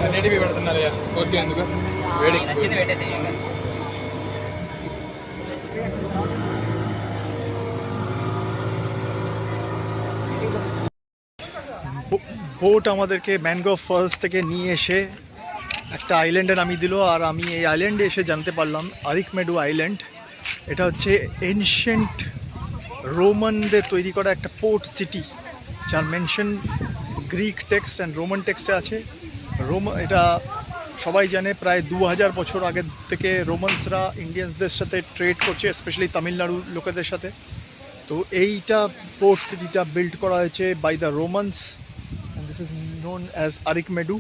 అన్నిటివి పెడుతున్నారు ఓకే అందుకు వేడి বোট আমাদেরকে ম্যানগ্রোভ ফরেস্ট থেকে নিয়ে এসে একটা আইল্যান্ডে নামিয়ে দিল। আর আমি এই আইল্যান্ডে এসে জানতে পারলাম আরিকমেডু আইল্যান্ড, এটা হচ্ছে এনশিয়েন্ট রোমানদের তৈরি করা একটা পোর্ট সিটি, যার mention Greek text and Roman টেক্সটে আছে। এটা সবাই জানে প্রায় 2000 বছর আগের থেকে রোমান্সরা ইন্ডিয়ানসদের সাথে ট্রেড করছে, স্পেশালি তামিলনাড়ু লোকেদের সাথে। তো এইটা পোর্ট সিটিটা বিল্ড করা হয়েছে by the Romans, and this is known as Arikmedu.